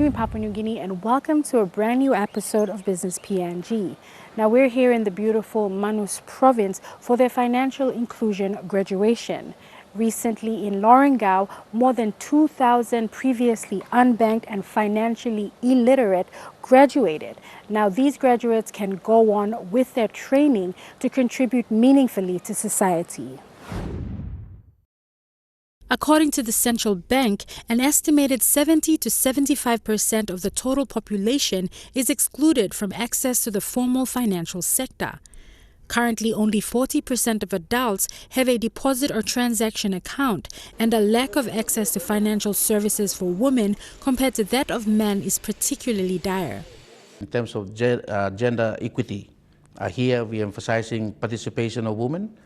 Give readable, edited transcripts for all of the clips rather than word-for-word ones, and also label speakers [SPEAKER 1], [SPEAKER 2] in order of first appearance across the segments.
[SPEAKER 1] in Papua New Guinea and welcome to a brand new episode of Business PNG. Now we're here in the beautiful Manus Province for their financial inclusion graduation. Recently in Lorengau, more than 2,000 previously unbanked and financially illiterate graduated. Now these graduates can go on with their training to contribute meaningfully to society. According to the central bank, an estimated 70 to 75% of the total population is excluded from access to the formal financial sector. Currently, only 40% of adults have a deposit or transaction account, and a lack of access to financial services for women compared to that of men is particularly dire.
[SPEAKER 2] In terms of gender equity, here we are emphasizing participation of women.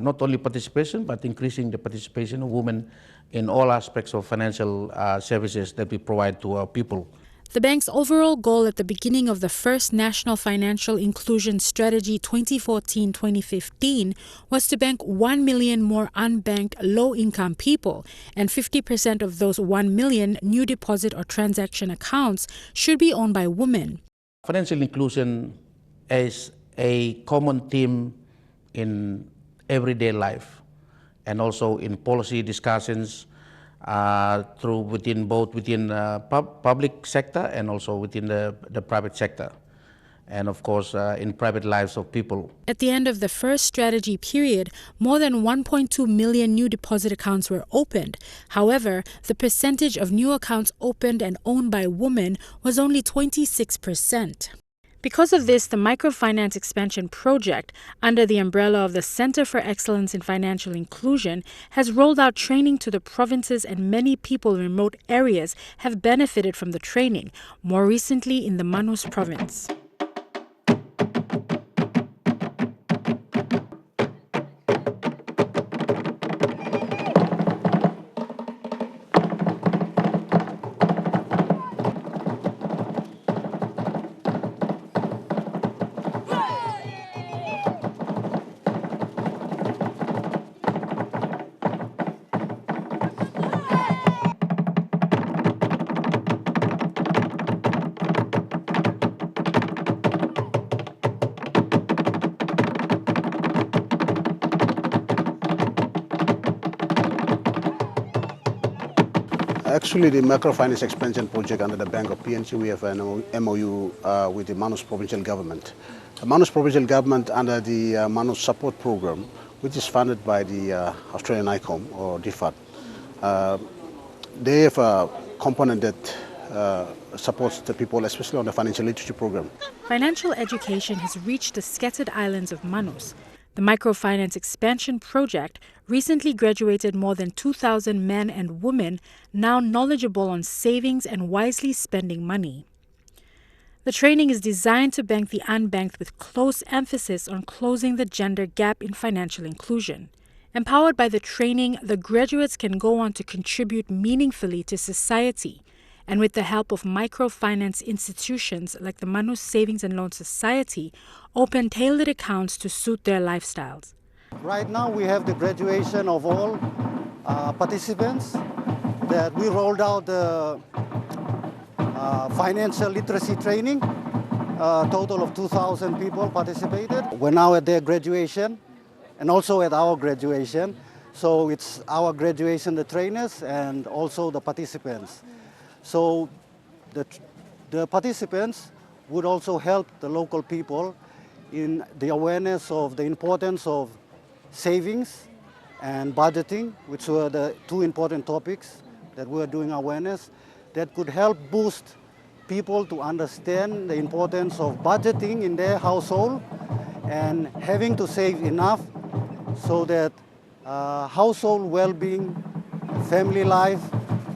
[SPEAKER 2] Not only participation, but increasing the participation of women in all aspects of financial services that we provide to our people.
[SPEAKER 1] The bank's overall goal at the beginning of the first National Financial Inclusion Strategy 2014-2015 was to bank 1 million more unbanked low-income people, and 50% of those 1 million new deposit or transaction accounts should be owned by women.
[SPEAKER 2] Financial inclusion is a common theme in everyday life and also in policy discussions within public sector and also within the private sector, and of course in private lives of people.
[SPEAKER 1] At the end of the first strategy period, more than 1.2 million new deposit accounts were opened. However, the percentage of new accounts opened and owned by women was only 26%. Because of this, the Microfinance Expansion Project, under the umbrella of the Center for Excellence in Financial Inclusion, has rolled out training to the provinces, and many people in remote areas have benefited from the training, more recently in the Manus Province.
[SPEAKER 3] Actually, the Microfinance Expansion Project under the Bank of PNG, we have an MOU with the Manus Provincial Government. The Manus Provincial Government under the Manus Support Program, which is funded by the Australian ICOM or DFAT, they have a component that supports the people, especially on the financial literacy program.
[SPEAKER 1] Financial education has reached the scattered islands of Manus. The Microfinance Expansion Project recently graduated more than 2,000 men and women now knowledgeable on savings and wisely spending money. The training is designed to bank the unbanked with close emphasis on closing the gender gap in financial inclusion. Empowered by the training, the graduates can go on to contribute meaningfully to society, and with the help of microfinance institutions like the Manus Savings and Loan Society, open tailored accounts to suit their lifestyles.
[SPEAKER 4] Right now we have the graduation of all participants that we rolled out the financial literacy training. A total of 2,000 people participated. We're now at their graduation and also at our graduation. So it's our graduation, the trainers, and also the participants. So the participants would also help the local people in the awareness of the importance of savings and budgeting, which were the two important topics that we are doing awareness, that could help boost people to understand the importance of budgeting in their household and having to save enough so that household well-being, family life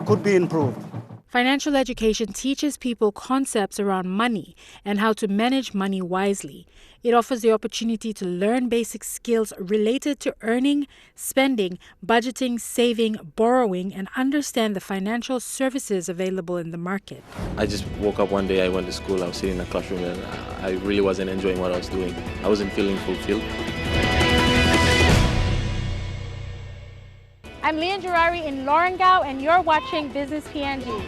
[SPEAKER 4] could be improved.
[SPEAKER 1] Financial education teaches people concepts around money and how to manage money wisely. It offers the opportunity to learn basic skills related to earning, spending, budgeting, saving, borrowing, and understand the financial services available in the market.
[SPEAKER 5] I just woke up one day, I went to school, I was sitting in a classroom and I really wasn't enjoying what I was doing. I wasn't feeling fulfilled.
[SPEAKER 1] I'm Leanne Girari in Lorengau, and you're watching Business PNG.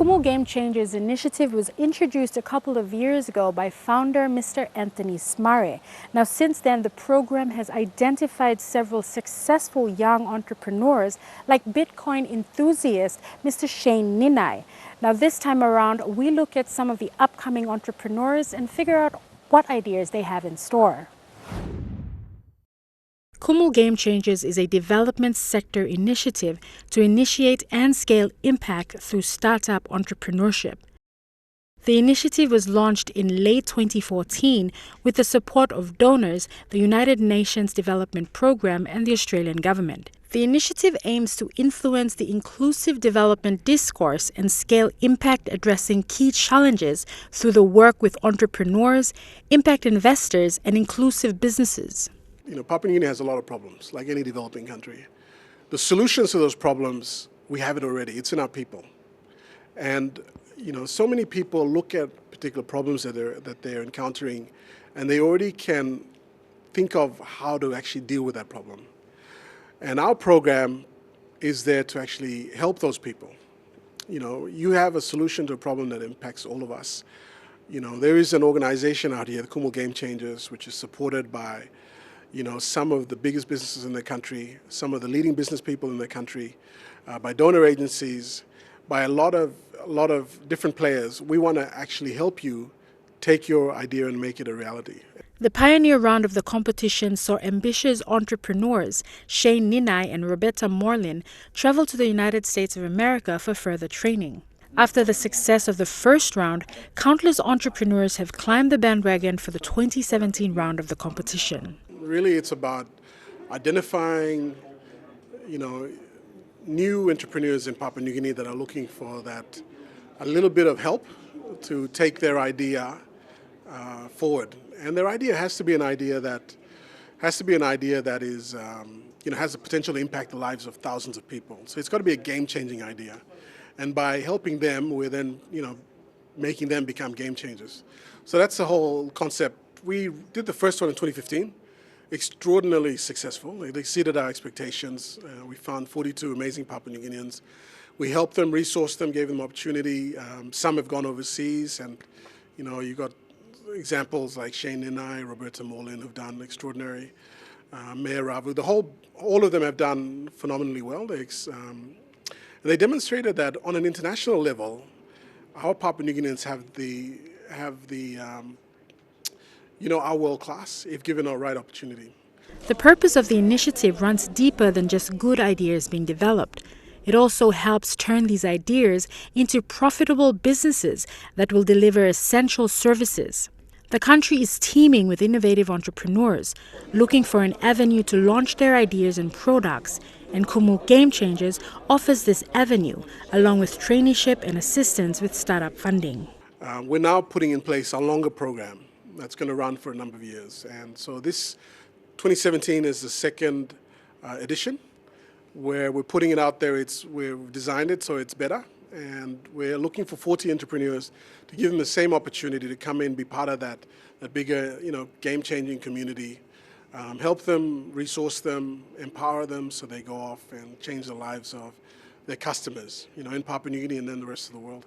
[SPEAKER 1] Kumu Game Changers initiative was introduced a couple of years ago by founder Mr. Anthony Smare. Now, since then, the program has identified several successful young entrepreneurs like Bitcoin enthusiast Mr. Shane Ninai. Now, this time around, we look at some of the upcoming entrepreneurs and figure out what ideas they have in store. Kumu Game Changers is a development sector initiative to initiate and scale impact through startup entrepreneurship. The initiative was launched in late 2014 with the support of donors, the United Nations Development Programme, and the Australian government. The initiative aims to influence the inclusive development discourse and scale impact addressing key challenges through the work with entrepreneurs, impact investors, and inclusive businesses.
[SPEAKER 6] Papua New Guinea has a lot of problems, like any developing country. The solutions to those problems, we have it already. It's in our people. And, so many people look at particular problems that they're encountering, and they already can think of how to actually deal with that problem. And our program is there to actually help those people. You have a solution to a problem that impacts all of us. There is an organization out here, the Kumu Game Changers, which is supported by some of the biggest businesses in the country, some of the leading business people in the country, by donor agencies, by a lot of different players. We want to actually help you take your idea and make it a reality.
[SPEAKER 1] The pioneer round of the competition saw ambitious entrepreneurs Shane Ninai and Roberta Morlin travel to the United States of America for further training. After the success of the first round, countless entrepreneurs have climbed the bandwagon for the 2017 round of the competition.
[SPEAKER 6] Really, it's about identifying, new entrepreneurs in Papua New Guinea that are looking for that a little bit of help to take their idea forward. And their idea has to be an idea that is, has the potential to impact the lives of thousands of people. So it's got to be a game-changing idea. And by helping them, we're then, making them become game changers. So that's the whole concept. We did the first one in 2015. Extraordinarily successful. It exceeded our expectations. We found 42 amazing Papua New Guineans. We helped them, resourced them, gave them opportunity. Some have gone overseas, and you got examples like Shane Ninai, Roberta Morlin, who've done extraordinary. Mayor Ravu, all of them have done phenomenally well. They demonstrated that on an international level, our Papua New Guineans are world class if given a right opportunity.
[SPEAKER 1] The purpose of the initiative runs deeper than just good ideas being developed. It also helps turn these ideas into profitable businesses that will deliver essential services. The country is teeming with innovative entrepreneurs looking for an avenue to launch their ideas and products, and Kumu Game Changers offers this avenue along with traineeship and assistance with startup funding.
[SPEAKER 6] We're now putting in place a longer program that's going to run for a number of years. And so this 2017 is the second edition where we're putting it out there. We've designed it so it's better. And we're looking for 40 entrepreneurs to give them the same opportunity to come in, be part of that bigger, game-changing community. Help them, resource them, empower them so they go off and change the lives of their customers, in Papua New Guinea and then the rest of the world.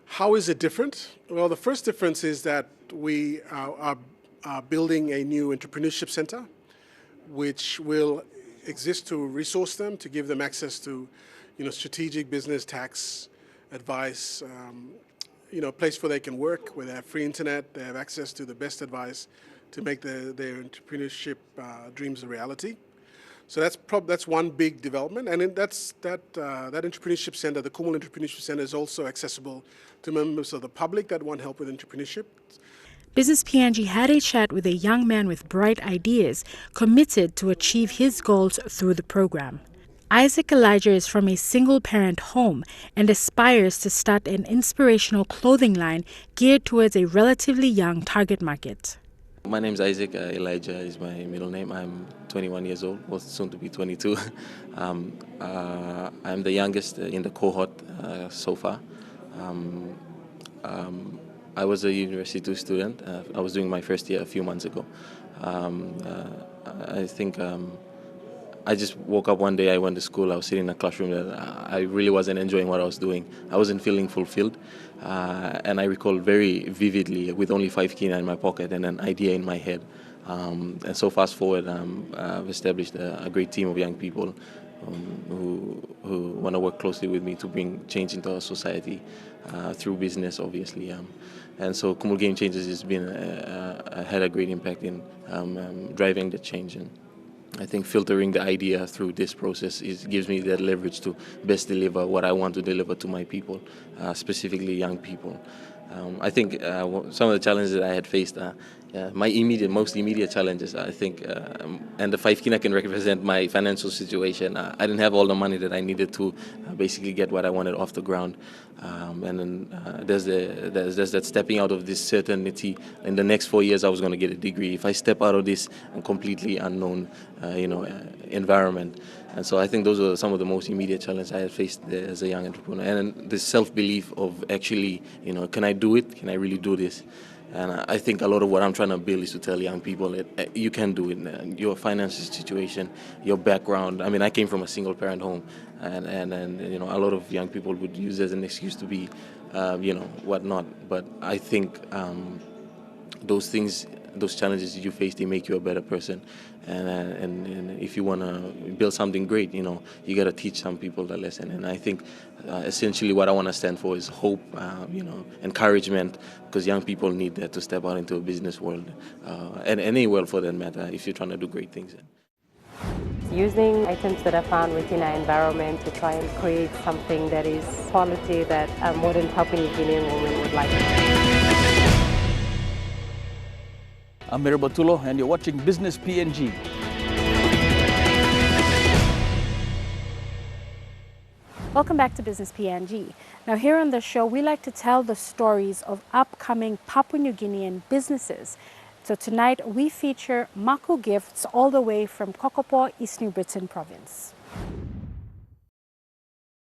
[SPEAKER 6] How is it different? Well, the first difference is that we are building a new entrepreneurship center, which will exist to resource them, to give them access to, strategic business, tax advice, a place where they can work, where they have free internet, they have access to the best advice to make their entrepreneurship dreams a reality. So that's one big development, and that entrepreneurship center, the Kumu Entrepreneurship Center, is also accessible to members of the public that want help with entrepreneurship.
[SPEAKER 1] Business PNG had a chat with a young man with bright ideas, committed to achieve his goals through the program. Isaac Elijah is from a single-parent home and aspires to start an inspirational clothing line geared towards a relatively young target market.
[SPEAKER 5] My name's Isaac. Elijah is my middle name. I'm 21 years old, well, soon to be 22. I'm the youngest in the cohort so far. I was a university student. I was doing my first year a few months ago. I think I just woke up one day, I went to school, I was sitting in a classroom that I really wasn't enjoying what I was doing. I wasn't feeling fulfilled. And I recall very vividly, with only 5 kina in my pocket and an idea in my head. And so fast forward, I've established a great team of young people who want to work closely with me to bring change into our society through business, obviously. And so Kumul Game Changers has been had a great impact in driving the change. And I think filtering the idea through this process gives me that leverage to best deliver what I want to deliver to my people, specifically young people. I think some of the challenges that I had faced are my most immediate challenges, I think, and the 5 kina can represent my financial situation. I didn't have all the money that I needed to basically get what I wanted off the ground. And then there's that stepping out of this certainty. In the next 4 years, I was going to get a degree. If I step out of this completely unknown, environment, and so I think those were some of the most immediate challenges I had faced as a young entrepreneur. And the self-belief of actually, can I do it? Can I really do this? And I think a lot of what I'm trying to build is to tell young people that you can do it. Your financial situation, your background. I mean, I came from a single-parent home, and a lot of young people would use it as an excuse to be, whatnot. But I think those things, those challenges that you face, they make you a better person. And if you want to build something great, you got to teach some people the lesson. And I think essentially what I want to stand for is hope, encouragement, because young people need that to step out into a business world, and any world for that matter, if you're trying to do great things.
[SPEAKER 7] Using items that are found within our environment to try and create something that is quality that a modern Papua New Guinean woman would like.
[SPEAKER 8] I'm Mira Batulo, and you're watching Business PNG.
[SPEAKER 1] Welcome back to Business PNG. Now here on the show, we like to tell the stories of upcoming Papua New Guinean businesses. So tonight we feature Maku Gifts all the way from Kokopo, East New Britain Province.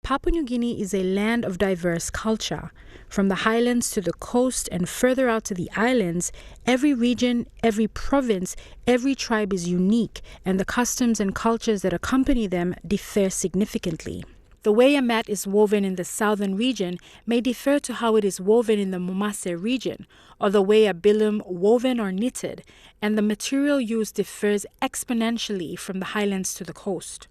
[SPEAKER 1] Papua New Guinea is a land of diverse culture. From the highlands to the coast and further out to the islands, every region, every province, every tribe is unique, and the customs and cultures that accompany them differ significantly. The way a mat is woven in the southern region may differ to how it is woven in the Momase region, or the way a bilum woven or knitted, and the material used differs exponentially from the highlands to the coast.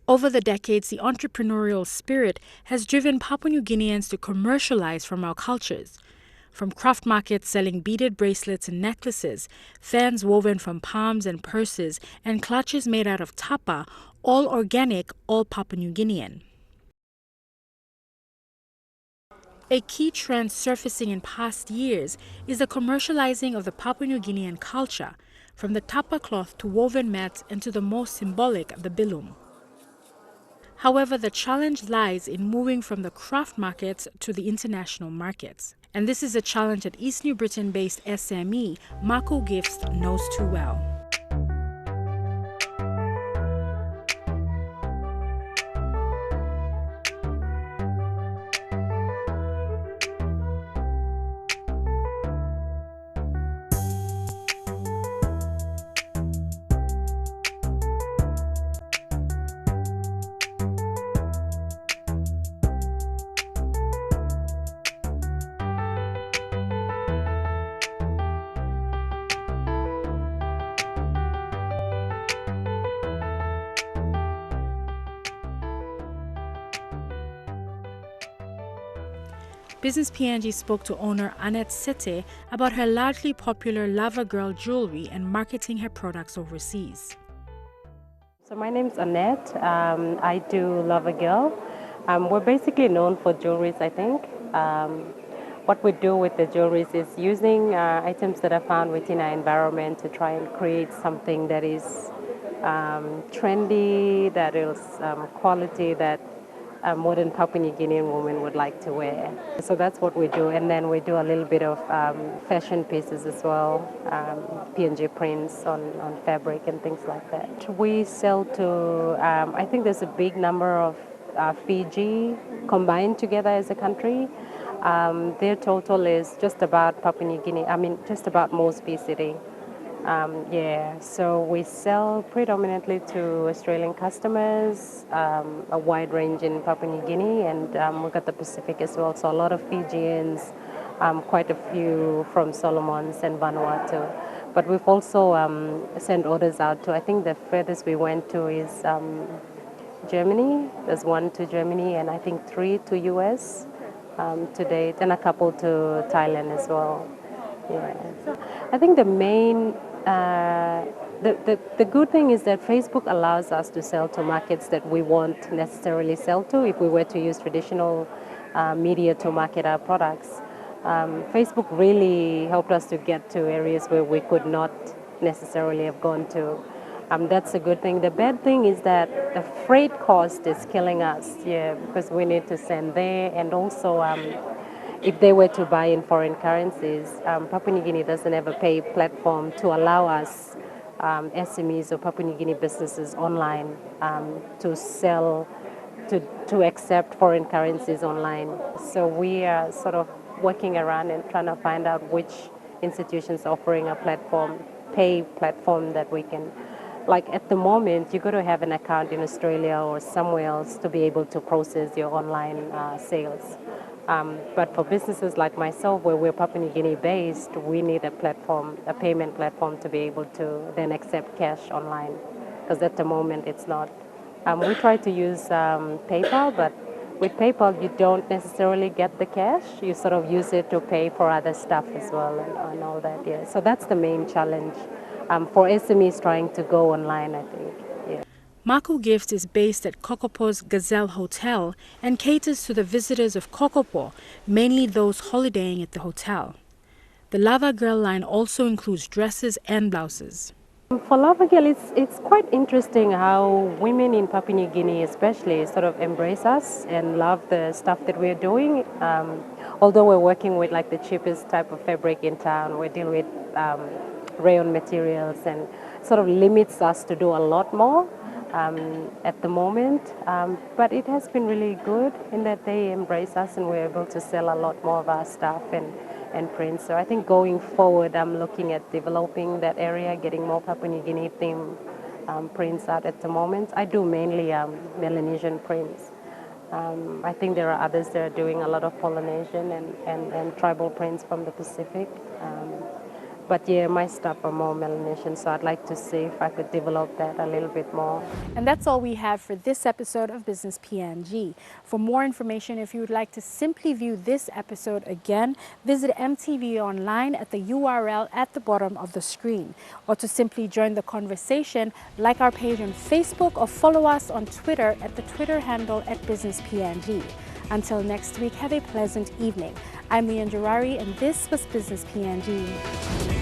[SPEAKER 1] Over the decades, the entrepreneurial spirit has driven Papua New Guineans to commercialize from our cultures. From craft markets selling beaded bracelets and necklaces, fans woven from palms and purses, and clutches made out of tapa, all organic, all Papua New Guinean. A key trend surfacing in past years is the commercializing of the Papua New Guinean culture, from the tapa cloth to woven mats and to the most symbolic, the bilum. However, the challenge lies in moving from the craft markets to the international markets. And this is a challenge that East New Britain-based SME Maku Gifts knows too well. Business PNG spoke to owner Annette Sete about her largely popular Lava Girl jewelry and marketing her products overseas.
[SPEAKER 7] So my name's Annette. I do Love a Girl. We're basically known for jewelries, I think. What we do with the jewelries is using items that are found within our environment to try and create something that is trendy, that is quality, that a modern Papua New Guinean woman would like to wear. So that's what we do. And then we do a little bit of fashion pieces as well, PNG prints on fabric and things like that. We sell to, I think there's a big number of Fiji combined together as a country. Their total is just about Papua New Guinea, just about Mosby City. Yeah, so we sell predominantly to Australian customers, a wide range in Papua New Guinea, and we've got the Pacific as well. So a lot of Fijians, quite a few from Solomons and Vanuatu. But we've also sent orders out to, I think the furthest we went to is Germany. There's one to Germany, and I think 3 to US to date, and a couple to Thailand as well. Yeah. I think the main, the good thing is that Facebook allows us to sell to markets that we won't necessarily sell to if we were to use traditional media to market our products. Facebook really helped us to get to areas where we could not necessarily have gone to. That's a good thing. The bad thing is that the freight cost is killing us, yeah, because we need to send there, and also if they were to buy in foreign currencies, Papua New Guinea doesn't have a pay platform to allow us, SMEs or Papua New Guinea businesses online, to sell, to accept foreign currencies online. So we are sort of working around and trying to find out which institutions are offering a platform, pay platform that we can, like at the moment, you got to have an account in Australia or somewhere else to be able to process your online sales. But for businesses like myself, where we're Papua New Guinea based, we need a platform, a payment platform to be able to then accept cash online, because at the moment it's not. We try to use PayPal, but with PayPal you don't necessarily get the cash. You sort of use it to pay for other stuff as well and all that. Yeah. So that's the main challenge for SMEs trying to go online, I think. Yeah.
[SPEAKER 1] Mako Gift is based at Kokopo's Gazelle Hotel and caters to the visitors of Kokopo, mainly those holidaying at the hotel. The Lava Girl line also includes dresses and blouses.
[SPEAKER 7] For Lava Girl, it's quite interesting how women in Papua New Guinea especially sort of embrace us and love the stuff that we're doing. Although we're working with like the cheapest type of fabric in town, we're dealing with rayon materials, and sort of limits us to do a lot more at the moment. But it has been really good in that they embrace us and we're able to sell a lot more of our stuff and prints. So I think going forward, I'm looking at developing that area, getting more Papua New Guinea theme prints out at the moment. I do mainly Melanesian prints. I think there are others that are doing a lot of Polynesian and tribal prints from the Pacific. But yeah, my stuff are more Melanesian, so I'd like to see if I could develop that a little bit more.
[SPEAKER 1] And that's all we have for this episode of Business PNG. For more information, if you would like to simply view this episode again, visit EMTV online at the URL at the bottom of the screen. Or to simply join the conversation, like our page on Facebook or follow us on Twitter at the Twitter handle at Business PNG. Until next week, have a pleasant evening. I'm Leanne Jarari, and this was Business PNG.